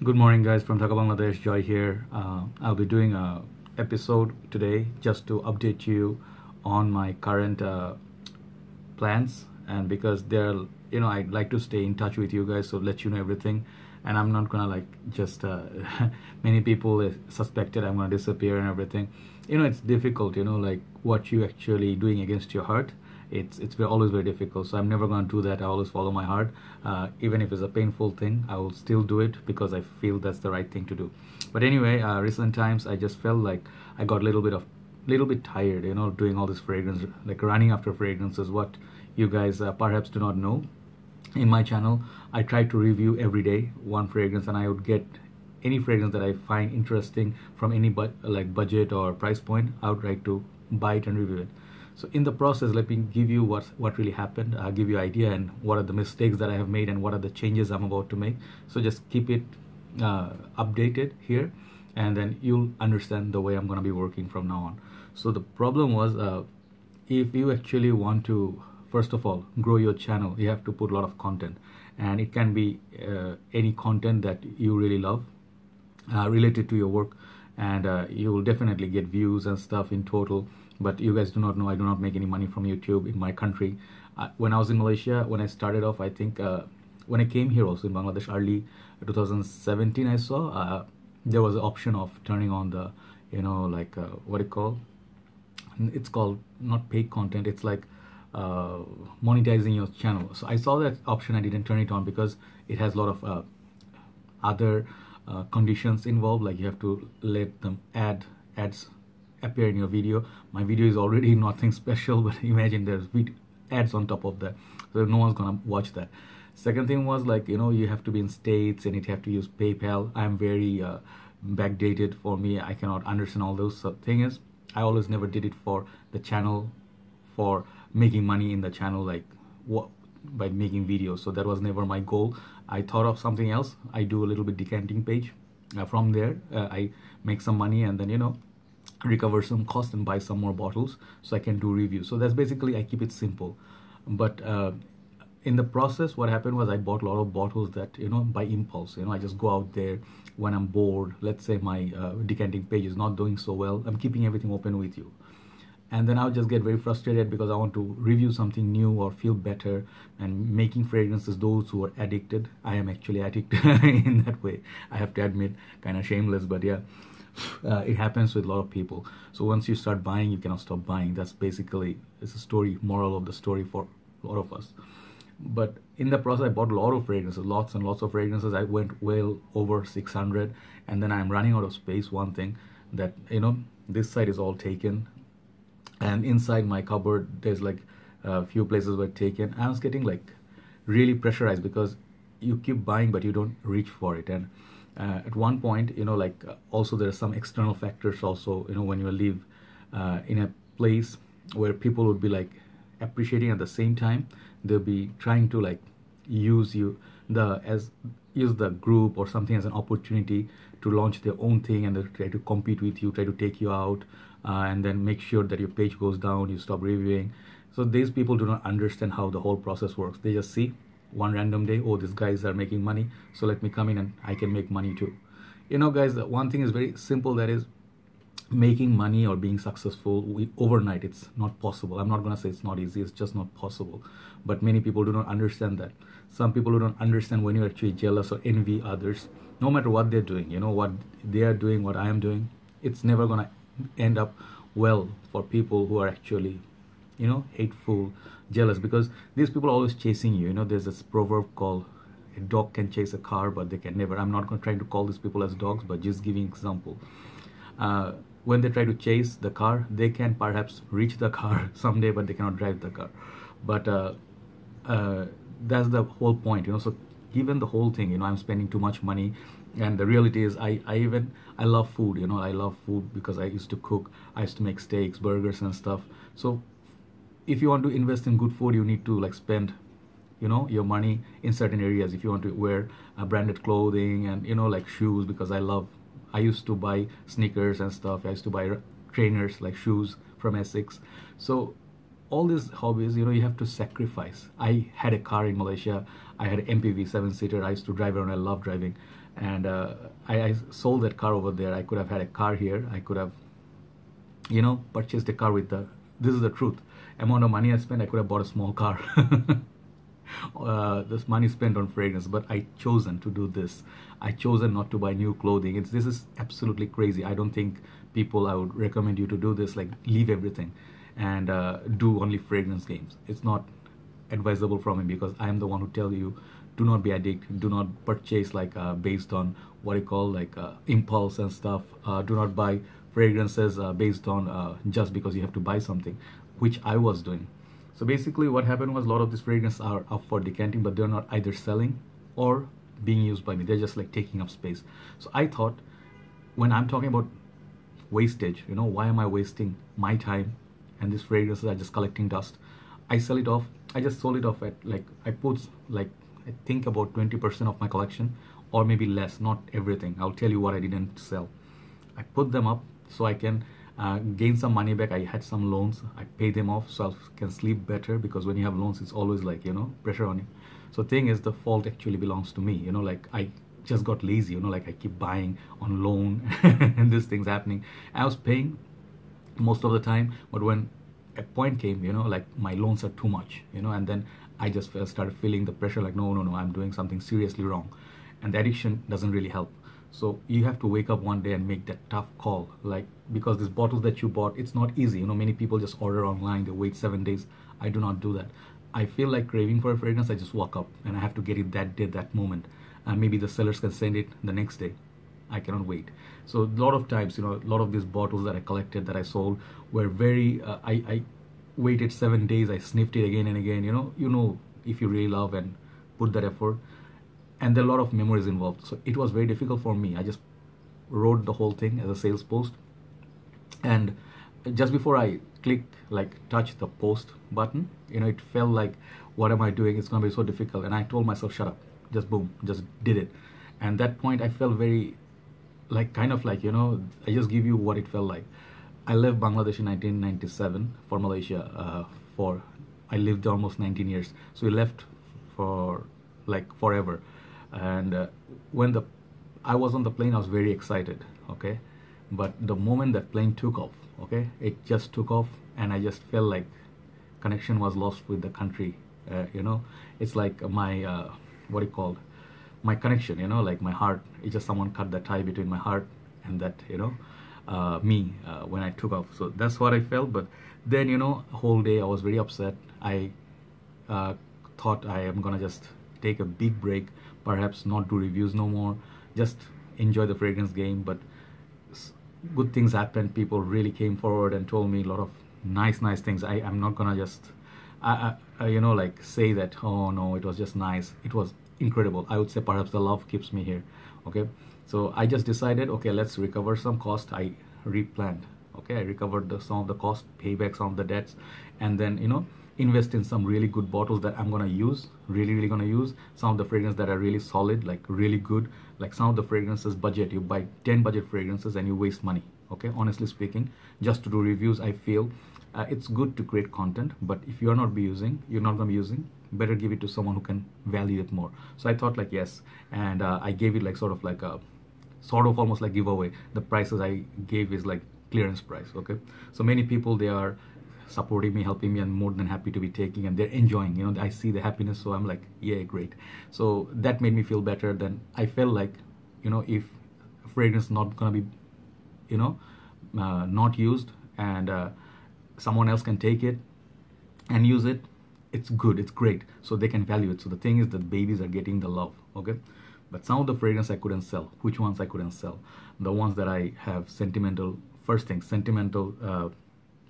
Good morning, guys, from Dhaka, Bangladesh. Joy here. I'll be doing a episode today just to update you on my current plans, and because I'd like to stay in touch with you guys, so let you know everything. And I'm not gonna like just many people suspected I'm gonna disappear and everything. It's difficult. Like what you actually doing against your heart. It's always very difficult. So I'm never gonna do that. I always follow my heart, even if it's a painful thing. I will still do it because I feel that's the right thing to do. But anyway, recent times I just felt like I got a little bit tired. Doing all this fragrance, like running after fragrances. What you guys perhaps do not know, in my channel I try to review every day one fragrance, and I would get any fragrance that I find interesting from any budget or price point. I would try to buy it and review it. So in the process, let me give you what really happened. I'll give you idea and what are the mistakes that I have made and what are the changes I'm about to make. So just keep it updated here, and then you'll understand the way I'm going to be working from now on. So the problem was, if you actually want to, first of all, grow your channel, you have to put a lot of content, and it can be any content that you really love, related to your work, and you will definitely get views and stuff in total. But you guys do not know, I do not make any money from YouTube in my country. When I was in Malaysia, when I started off, I think when I came here also in Bangladesh early 2017, I saw there was an option of turning on the what it called, it's called not paid content, it's like monetizing your channel. So I saw that option. I didn't turn it on because it has a lot of other conditions involved, like you have to let them ads appear in your video. My video is already nothing special, but imagine there's ads on top of that, so no one's gonna watch that. Second thing was, like, you have to be in States and you have to use PayPal. I'm very backdated. For me, I cannot understand all those. So thing is, I always never did it for the channel, for making money in the channel, like what by making videos. So that was never my goal. I thought of something else. I do a little bit decanting page. From there I make some money, and then recover some cost and buy some more bottles so I can do reviews. So that's basically, I keep it simple. But in the process, what happened was I bought a lot of bottles that by impulse. I just go out there when I'm bored. Let's say my decanting page is not doing so well, I'm keeping everything open with you, and then I'll just get very frustrated because I want to review something new or feel better. And making fragrances, those who are addicted, I am actually addicted in that way, I have to admit, kind of shameless, but yeah. It happens with a lot of people. So once you start buying, you cannot stop buying. That's basically, it's a story, moral of the story for a lot of us. But in the process, I bought a lot of fragrances, lots and lots of fragrances. I went well over 600, and then I'm running out of space. One thing that this side is all taken, and inside my cupboard there's like a few places were taken. I was getting like really pressurized because you keep buying but you don't reach for it. And at one point, also there are some external factors also. When you live in a place where people would be like appreciating, at the same time they'll be trying to like use the group or something as an opportunity to launch their own thing, and they try to compete with you, try to take you out, and then make sure that your page goes down, you stop reviewing. So these people do not understand how the whole process works. They just see one random day, oh, these guys are making money, so let me come in and I can make money too. Guys, one thing is very simple, that is, making money or being successful overnight, it's not possible. I'm not gonna say it's not easy, it's just not possible. But many people do not understand that. Some people who don't understand, when you're actually jealous or envy others, no matter what they're doing, what they are doing, what I am doing, it's never gonna end up well for people who are actually hateful, jealous, because these people are always chasing you. There's this proverb called, a dog can chase a car but they can never. I'm not going to try to call these people as dogs, but just giving example. When they try to chase the car, they can perhaps reach the car someday, but they cannot drive the car. But that's the whole point. So given the whole thing, I'm spending too much money, and the reality is I love food. I love food because I used to cook. I used to make steaks, burgers and stuff. So if you want to invest in good food, you need to like spend your money in certain areas. If you want to wear branded clothing and like shoes, because I used to buy sneakers and stuff. I used to buy trainers, like shoes from Essex. So all these hobbies, you have to sacrifice. I had a car in Malaysia. I had an MPV 7-seater. I used to drive around. I love driving. And I sold that car over there. I could have had a car here. I could have, you know, purchased a car with the, this is the truth, amount of money I spent. I could have bought a small car. This money spent on fragrance, but I chosen to do this. I chosen not to buy new clothing. This is absolutely crazy. I don't think people, I would recommend you to do this, like leave everything and do only fragrance games. It's not advisable from me, because I am the one who tell you, do not be addicted, do not purchase like based on what you call like impulse and stuff. Do not buy fragrances based on just because you have to buy something, which I was doing. So basically what happened was, a lot of these fragrances are up for decanting, but they're not either selling or being used by me. They're just like taking up space. So I thought, when I'm talking about wastage, you know, why am I wasting my time, and these fragrances are just collecting dust? I sell it off. I just sold it off at, like, I put like, I think about 20% of my collection, or maybe less, not everything. I'll tell you what I didn't sell. I put them up so I can gain some money back. I had some loans. I pay them off so I can sleep better, because when you have loans, it's always like, you know, pressure on you. So thing is, the fault actually belongs to me. You know, like I just got lazy. You know, like I keep buying on loan and this thing's happening. I was paying most of the time, but when a point came, you know, like my loans are too much, you know, and then I just started feeling the pressure, like no, I'm doing something seriously wrong, and the addiction doesn't really help. So you have to wake up one day and make that tough call, like, because these bottles that you bought, it's not easy. You know, many people just order online, they wait 7 days. I do not do that. I feel like craving for a fragrance, I just walk up and I have to get it that day, that moment. Maybe the sellers can send it the next day. I cannot wait. So a lot of times, you know, a lot of these bottles that I collected, that I sold, were very, I waited 7 days, I sniffed it again and again, you know, if you really love and put that effort, and there are a lot of memories involved. So it was very difficult for me. I just wrote the whole thing as a sales post, and just before I click, like touch the post button, you know, it felt like, what am I doing? It's gonna be so difficult. And I told myself, shut up, just boom, just did it. And that point I felt very, like, kind of like, you know, I just give you what it felt like. I left Bangladesh in 1997 for Malaysia. I lived almost 19 years. So we left for like forever. And when I was on the plane, I was very excited, okay? But the moment that plane took off, okay, it just took off, and I just felt like connection was lost with the country. You know, it's like my what do you call, my connection, you know, like my heart. It's just someone cut the tie between my heart and that, you know, me when I took off. So that's what I felt. But then, you know, whole day I was very upset. I thought I am gonna just take a big break, perhaps not do reviews no more, just enjoy the fragrance game. But good things happened. People really came forward and told me a lot of nice things. I'm not gonna just you know, like say that, oh no, it was just nice. It was incredible. I would say perhaps the love keeps me here. Okay, so I just decided, okay, let's recover some cost. I replanned. Okay, I recovered some of the cost, pay back some of the debts, and then, you know, invest in some really good bottles that I'm gonna use, really gonna use. Some of the fragrances that are really solid, like really good. Like some of the fragrances, budget, you buy 10 budget fragrances and you waste money. Okay, honestly speaking, just to do reviews, I feel it's good to create content, but if you're not gonna be using, better give it to someone who can value it more. So I thought, like, yes, and I gave it like sort of like a almost like giveaway. The prices I gave is like clearance price. Okay, so many people, they are supporting me, helping me, and more than happy to be taking, and they're enjoying, you know, I see the happiness. So I'm like, yeah, great. So that made me feel better. Then I felt like, you know, if fragrance not gonna be, you know, not used, and someone else can take it and use it, it's good, it's great, so they can value it. So the thing is that babies are getting the love. Okay, but some of the fragrance I couldn't sell. Which ones I couldn't sell? The ones that I have sentimental, first thing, sentimental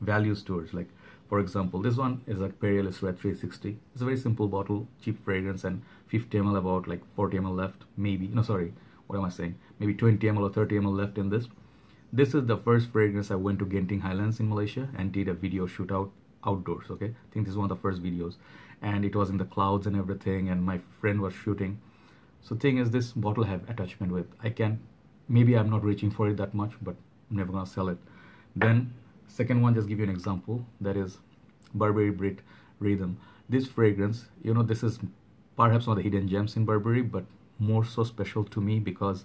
values towards. Like, for example, this one is a Perriellis Red 360. It's a very simple bottle, cheap fragrance, and 50 ml, about like 40 ml left, maybe. No, sorry, what am I saying? Maybe 20 ml or 30 ml left in this. This is the first fragrance I went to Genting Highlands in Malaysia and did a video shoot outdoors. Okay, I think this is one of the first videos, and it was in the clouds and everything, and my friend was shooting. So thing is, this bottle I have attachment with. I can, maybe I'm not reaching for it that much, but I'm never gonna sell it. Then second one, just give you an example, that is Burberry Brit Rhythm. This fragrance, you know, this is perhaps one of the hidden gems in Burberry, but more so special to me because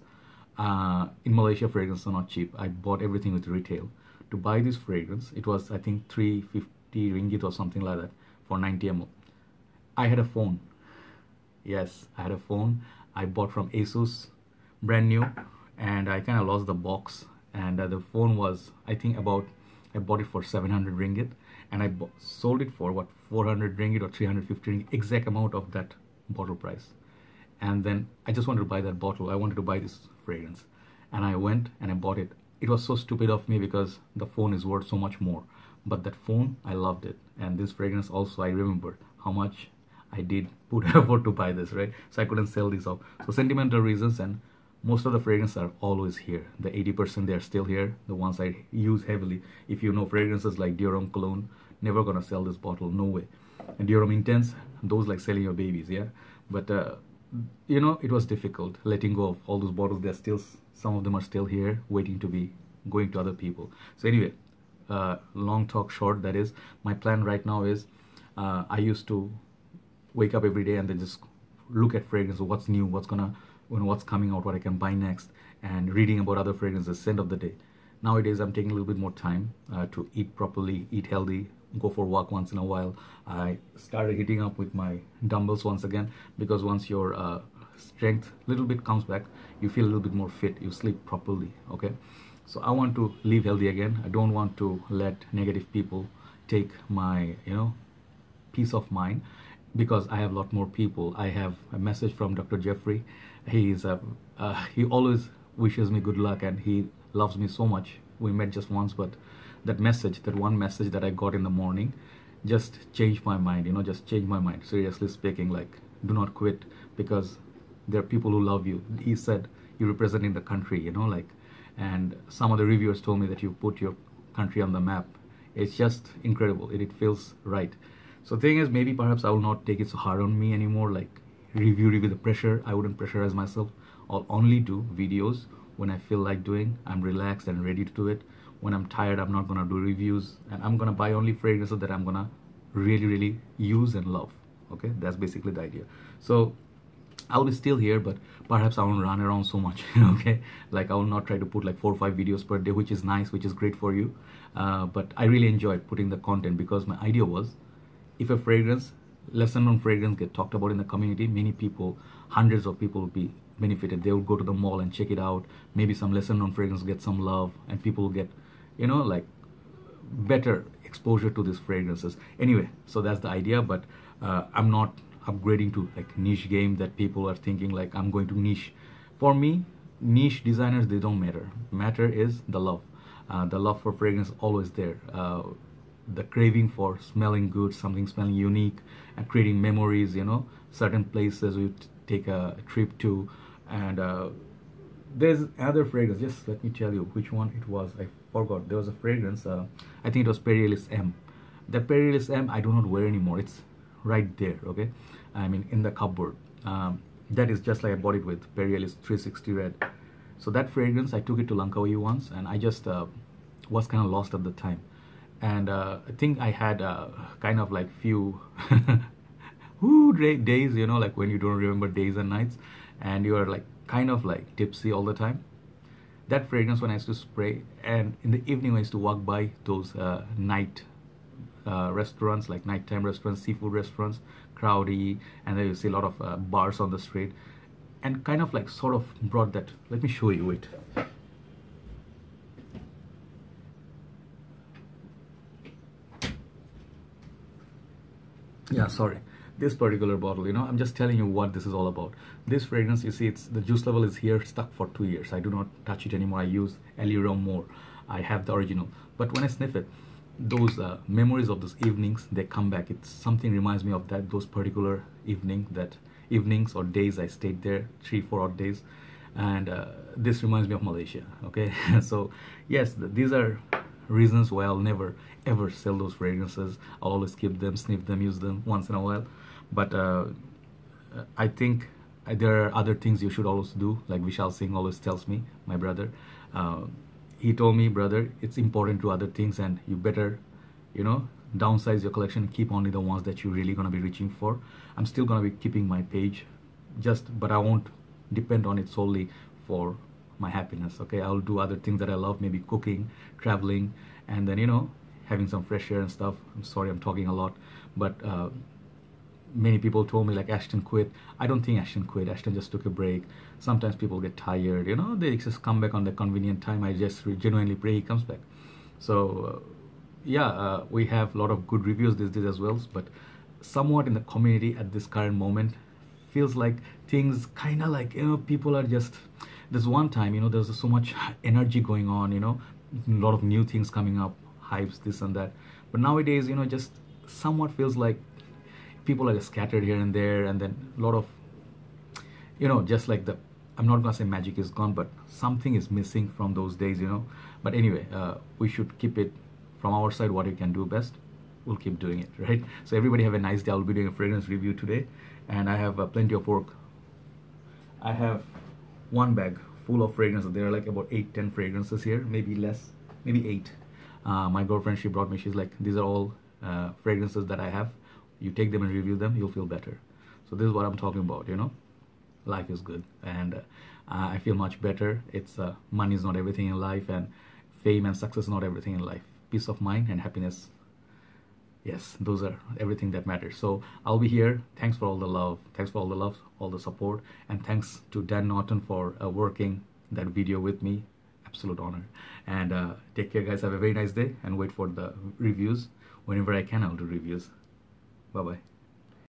in Malaysia, fragrances are not cheap. I bought everything with retail. To buy this fragrance, it was I think 350 ringgit or something like that for 90 ml. I had a phone. Yes, I had a phone. I bought from Asus, brand new, and I kind of lost the box. And the phone was, I think, I bought it for 700 ringgit, and I sold it for what, 400 ringgit or 350 ringgit, exact amount of that bottle price. And then I just wanted to buy that bottle. I wanted to buy this fragrance, and I went and I bought it. It was so stupid of me because the phone is worth so much more. But that phone, I loved it, and this fragrance also, I remember how much I did put effort to buy this, right? So I couldn't sell this off. So sentimental reasons, and most of the fragrances are always here. The 80% they are still here. The ones I use heavily. If you know fragrances like Dior Cologne, never gonna sell this bottle, no way. And Dior Intense, those like selling your babies, yeah. But you know, it was difficult letting go of all those bottles. They're still, some of them are still here, waiting to be going to other people. So anyway, long talk short, that is, my plan right now is I used to wake up every day and then just look at fragrance, what's new, what's gonna, you know, what's coming out, what I can buy next, and reading about other fragrances, scent of the day. Nowadays, I'm taking a little bit more time to eat properly, eat healthy, go for a walk once in a while. I started hitting up with my dumbbells once again, because once your strength a little bit comes back, you feel a little bit more fit, you sleep properly, okay? So I want to live healthy again. I don't want to let negative people take my, you know, peace of mind, because I have a lot more people. I have a message from Dr. Jeffrey. He always wishes me good luck, and he loves me so much. We met just once, but that message, that one message that I got in the morning, just changed my mind, you know, just changed my mind. Seriously speaking, like, do not quit, because there are people who love you. He said, you're representing the country, you know, like, and some of the reviewers told me that you put your country on the map. It's just incredible. It feels right. So the thing is, maybe perhaps I will not take it so hard on me anymore, like review the pressure. I wouldn't pressurize myself. I'll only do videos when I feel like doing. I'm relaxed and ready to do it. When I'm tired, I'm not gonna do reviews, and I'm gonna buy only fragrances that I'm gonna really use and love. Okay, that's basically the idea. So I'll be still here, but perhaps I won't run around so much. Okay, like I will not try to put like 4 or 5 videos per day, which is nice, which is great for you. But I really enjoyed putting the content, because my idea was, if a fragrance, lesser known fragrance, get talked about in the community, many people, hundreds of people will be benefited. They will go to the mall and check it out. Maybe some lesser known fragrance get some love, and people will get, you know, like better exposure to these fragrances. Anyway, so that's the idea. But I'm not upgrading to like niche game that people are thinking like I'm going to niche. For me, niche designers, they don't matter. Matter is the love. The love for fragrance always there. The craving for smelling good, something smelling unique, and creating memories, you know, certain places we take a trip to. And there's other fragrance, just let me tell you which one it was. I forgot. There was a fragrance, I think it was Perielis M. That Perielis M I do not wear anymore. It's right there, okay? I mean, in the cupboard. That is just like I bought it with Perielis 360 Red. So that fragrance, I took it to Langkawi once, and I just was kind of lost at the time. And I think I had kind of like few days, you know, like when you don't remember days and nights, and you are like kind of like tipsy all the time. That fragrance, when I used to spray, and in the evening when I used to walk by those night restaurants, like nighttime restaurants, seafood restaurants, crowdy, and then you see a lot of bars on the street, and kind of like sort of brought that. Let me show you it. Yeah, sorry, this particular bottle, you know, I'm just telling you what this is all about. This fragrance, you see, it's the juice level is here, stuck for 2 years. I do not touch it anymore. I use Eliram more. I have the original, but when I sniff it, those memories of those evenings, they come back. It's something reminds me of that, those particular evenings or days I stayed there, 3-4 odd days. And this reminds me of Malaysia, okay? So yes, these are reasons why I'll never ever sell those fragrances. I'll always keep them, sniff them, use them once in a while. But I think there are other things you should also do, like Vishal Singh always tells me, my brother. He told me, brother, it's important to other things, and you better, you know, downsize your collection, keep only the ones that you're really gonna be reaching for. I'm still gonna be keeping my page, but I won't depend on it solely for my happiness. Okay, I'll do other things that I love, maybe cooking, traveling, and then having some fresh air and stuff. I'm sorry, I'm talking a lot, but many people told me like Ashton quit. I don't think Ashton quit. Ashton just took a break. Sometimes people get tired, they just come back on the convenient time. I just genuinely pray he comes back. So yeah, we have a lot of good reviews these days as well, but somewhat in the community at this current moment feels like things kind of like people are just, there's one time there's so much energy going on, a lot of new things coming up, hypes, this and that, but nowadays just somewhat feels like people are just scattered here and there, and then a lot of just like the, I'm not gonna say magic is gone, but something is missing from those days, but anyway, we should keep it from our side. What you can do best, we'll keep doing it, right? So everybody have a nice day. I'll be doing a fragrance review today, and I have plenty of work. I have one bag full of fragrances. There are like about 8-10 fragrances here, maybe less, maybe 8. My girlfriend, she brought me, she's like, these are all fragrances that I have. You take them and review them, you'll feel better. So this is what I'm talking about, life is good, and I feel much better. It's money is not everything in life, and fame and success is not everything in life. Peace of mind and happiness, yes, those are everything that matters. So I'll be here. Thanks for all the love, all the support, and thanks to Dan Norton for working that video with me. Absolute honor. And take care, guys. Have a very nice day, and wait for the reviews. Whenever I can, I'll do reviews. Bye bye.